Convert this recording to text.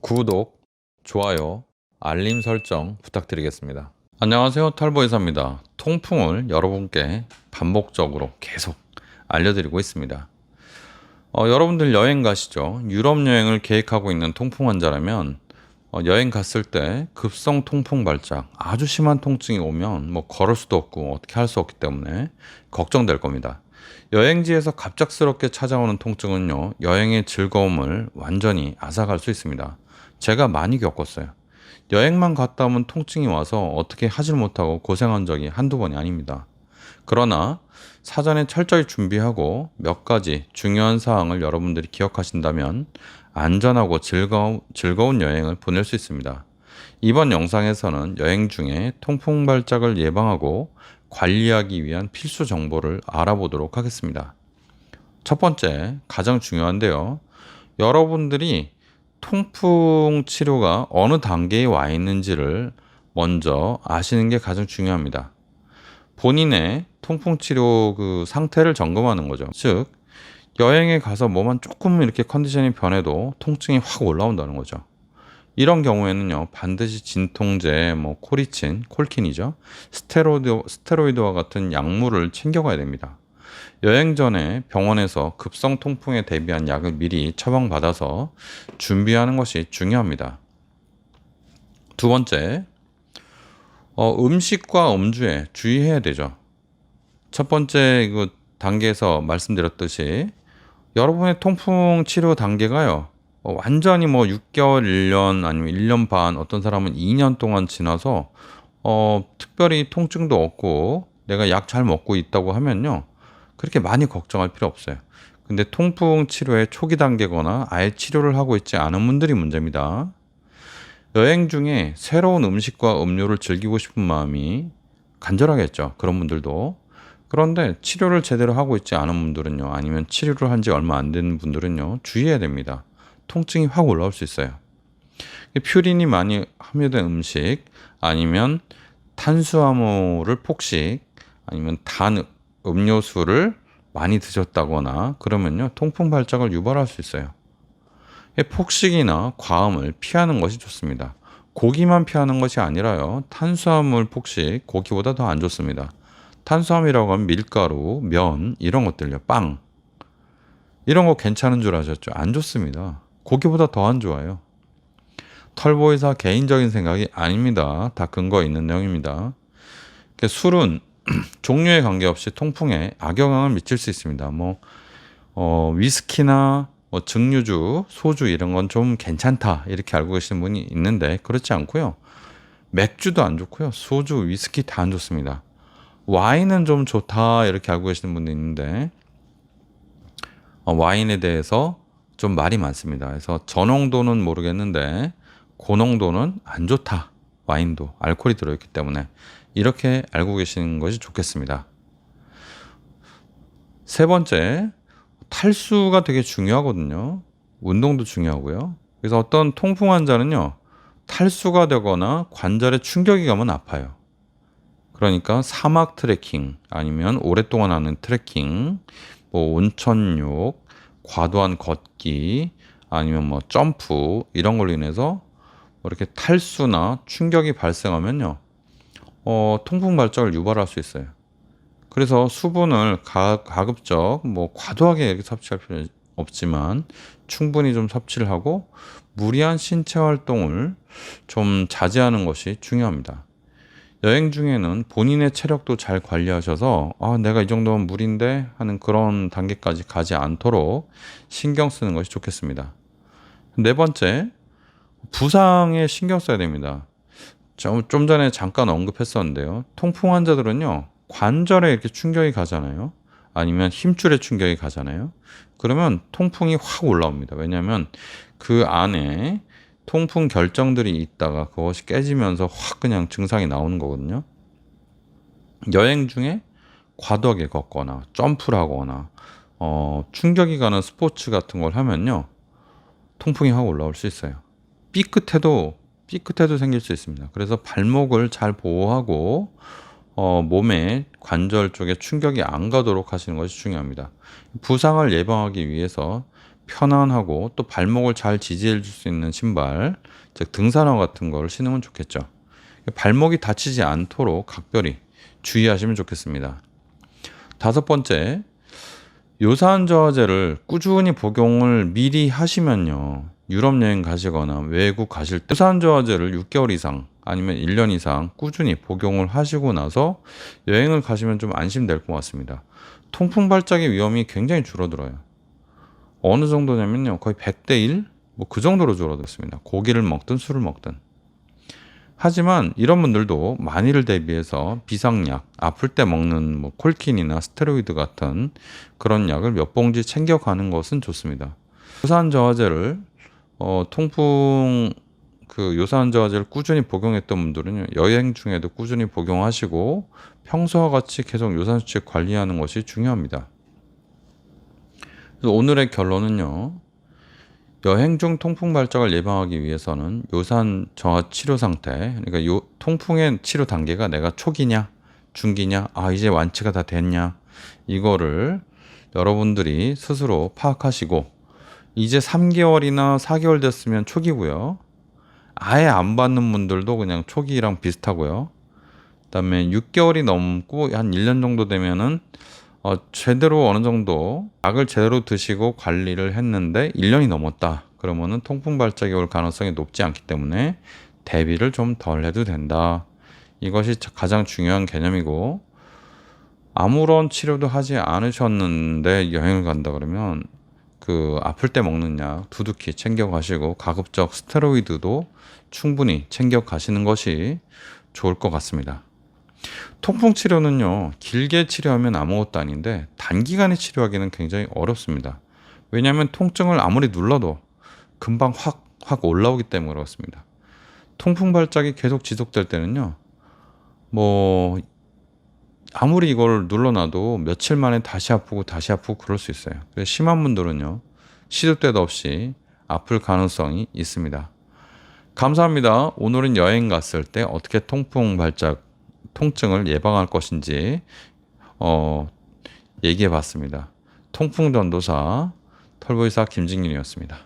구독, 좋아요, 알림 설정 부탁드리겠습니다. 안녕하세요. 털보이사입니다. 통풍을 여러분께 반복적으로 계속 알려드리고 있습니다. 여러분들 여행 가시죠? 유럽 여행을 계획하고 있는 통풍 환자라면 여행 갔을 때 급성 통풍 발작, 아주 심한 통증이 오면 뭐 걸을 수도 없고 어떻게 할 수 없기 때문에 걱정될 겁니다. 여행지에서 갑작스럽게 찾아오는 통증은요, 여행의 즐거움을 완전히 앗아갈 수 있습니다. 제가 많이 겪었어요. 여행만 갔다 오면 통증이 와서 어떻게 하질 못하고 고생한 적이 한두 번이 아닙니다. 그러나 사전에 철저히 준비하고 몇 가지 중요한 사항을 여러분들이 기억하신다면 안전하고 즐거운 여행을 보낼 수 있습니다. 이번 영상에서는 여행 중에 통풍 발작을 예방하고 관리하기 위한 필수 정보를 알아보도록 하겠습니다. 첫 번째, 가장 중요한데요. 여러분들이 통풍 치료가 어느 단계에 와 있는지를 먼저 아시는 게 가장 중요합니다. 본인의 통풍 치료 그 상태를 점검하는 거죠. 즉, 여행에 가서 뭐만 조금 이렇게 컨디션이 변해도 통증이 확 올라온다는 거죠. 이런 경우에는요, 반드시 진통제, 코리친, 콜킨이죠. 스테로이드와 같은 약물을 챙겨가야 됩니다. 여행 전에 병원에서 급성 통풍에 대비한 약을 미리 처방받아서 준비하는 것이 중요합니다. 두 번째, 음식과 음주에 주의해야 되죠. 첫 번째 단계에서 말씀드렸듯이 여러분의 통풍 치료 단계가요, 완전히 6개월, 1년 아니면 1년 반, 어떤 사람은 2년 동안 지나서 특별히 통증도 없고 내가 약 잘 먹고 있다고 하면요, 그렇게 많이 걱정할 필요 없어요. 근데 통풍 치료의 초기 단계거나 아예 치료를 하고 있지 않은 분들이 문제입니다. 여행 중에 새로운 음식과 음료를 즐기고 싶은 마음이 간절하겠죠. 그런 분들도. 그런데 치료를 제대로 하고 있지 않은 분들은요, 아니면 치료를 한 지 얼마 안 된 분들은요, 주의해야 됩니다. 통증이 확 올라올 수 있어요. 퓨린이 많이 함유된 음식, 아니면 탄수화물을 폭식, 아니면 단 음료수를 많이 드셨다거나 그러면요, 통풍 발작을 유발할 수 있어요. 폭식이나 과음을 피하는 것이 좋습니다. 고기만 피하는 것이 아니라요, 탄수화물 폭식, 고기보다 더 안 좋습니다. 탄수화물이라고 하면 밀가루, 면, 이런 것들요, 빵. 이런 거 괜찮은 줄 아셨죠? 안 좋습니다. 고기보다 더 안 좋아요. 털보이사 개인적인 생각이 아닙니다. 다 근거 있는 내용입니다. 술은 종류에 관계없이 통풍에 악영향을 미칠 수 있습니다. 위스키나 증류주, 소주 이런 건 좀 괜찮다 이렇게 알고 계시는 분이 있는데 그렇지 않고요. 맥주도 안 좋고요. 소주, 위스키 다 안 좋습니다. 와인은 좀 좋다 이렇게 알고 계시는 분도 있는데 와인에 대해서 좀 말이 많습니다. 그래서 저농도는 모르겠는데 고농도는 안 좋다. 와인도 알코올이 들어있기 때문에 이렇게 알고 계시는 것이 좋겠습니다. 세 번째, 탈수가 되게 중요하거든요. 운동도 중요하고요. 그래서 어떤 통풍 환자는요, 탈수가 되거나 관절에 충격이 가면 아파요. 그러니까 사막 트레킹 아니면 오랫동안 하는 트레킹, 온천욕, 과도한 걷기 아니면 점프 이런 걸로 인해서 이렇게 탈수나 충격이 발생하면요, 통풍 발작을 유발할 수 있어요. 그래서 수분을 가급적 과도하게 이렇게 섭취할 필요는 없지만 충분히 좀 섭취를 하고 무리한 신체 활동을 좀 자제하는 것이 중요합니다. 여행 중에는 본인의 체력도 잘 관리하셔서 내가 이 정도면 무리인데 하는 그런 단계까지 가지 않도록 신경 쓰는 것이 좋겠습니다. 네 번째, 부상에 신경 써야 됩니다. 좀 전에 잠깐 언급했었는데요. 통풍 환자들은요, 관절에 이렇게 충격이 가잖아요. 아니면 힘줄에 충격이 가잖아요. 그러면 통풍이 확 올라옵니다. 왜냐하면 그 안에 통풍 결정들이 있다가 그것이 깨지면서 확 그냥 증상이 나오는 거거든요. 여행 중에 과도하게 걷거나 점프를 하거나 충격이 가는 스포츠 같은 걸 하면요, 통풍이 확 올라올 수 있어요. 삐끗해도 생길 수 있습니다. 그래서 발목을 잘 보호하고 몸에 관절 쪽에 충격이 안 가도록 하시는 것이 중요합니다. 부상을 예방하기 위해서 편안하고 또 발목을 잘 지지해 줄 수 있는 신발, 즉 등산화 같은 걸 신으면 좋겠죠. 발목이 다치지 않도록 각별히 주의하시면 좋겠습니다. 다섯 번째, 요산 저하제를 꾸준히 복용을 미리 하시면요. 유럽 여행 가시거나 외국 가실 때 요산 저하제를 6개월 이상 아니면 1년 이상 꾸준히 복용을 하시고 나서 여행을 가시면 좀 안심될 것 같습니다. 통풍 발작의 위험이 굉장히 줄어들어요. 어느 정도냐면요. 거의 100대 1? 뭐 그 정도로 줄어들었습니다. 고기를 먹든 술을 먹든. 하지만 이런 분들도 만일을 대비해서 비상약, 아플 때 먹는 뭐 콜킨이나 스테로이드 같은 그런 약을 몇 봉지 챙겨가는 것은 좋습니다. 요산 저하제를 통풍 요산 저하제를 꾸준히 복용했던 분들은 여행 중에도 꾸준히 복용하시고 평소와 같이 계속 요산 수치 관리하는 것이 중요합니다. 그래서 오늘의 결론은요. 여행 중 통풍 발작을 예방하기 위해서는 요산 저하 치료 상태, 그러니까 통풍의 치료 단계가 내가 초기냐, 중기냐, 이제 완치가 다 됐냐, 이거를 여러분들이 스스로 파악하시고, 이제 3개월이나 4개월 됐으면 초기고요. 아예 안 받는 분들도 그냥 초기랑 비슷하고요. 그다음에 6개월이 넘고 한 1년 정도 되면은 제대로 어느 정도 약을 제대로 드시고 관리를 했는데 1년이 넘었다. 그러면은 통풍 발작이 올 가능성이 높지 않기 때문에 대비를 좀 덜 해도 된다. 이것이 가장 중요한 개념이고, 아무런 치료도 하지 않으셨는데 여행을 간다 그러면 아플 때 먹는 약 두둑히 챙겨 가시고 가급적 스테로이드도 충분히 챙겨 가시는 것이 좋을 것 같습니다. 통풍 치료는요, 길게 치료하면 아무것도 아닌데 단기간에 치료하기는 굉장히 어렵습니다. 왜냐하면 통증을 아무리 눌러도 금방 확 올라오기 때문에 그렇습니다. 통풍 발작이 계속 지속될 때는요, 아무리 이걸 눌러놔도 며칠 만에 다시 아프고 그럴 수 있어요. 그래서 심한 분들은요, 시도 때도 없이 아플 가능성이 있습니다. 감사합니다. 오늘은 여행 갔을 때 어떻게 통증을 예방할 것인지 얘기해 봤습니다. 통풍전도사 털보이사 김진균이었습니다.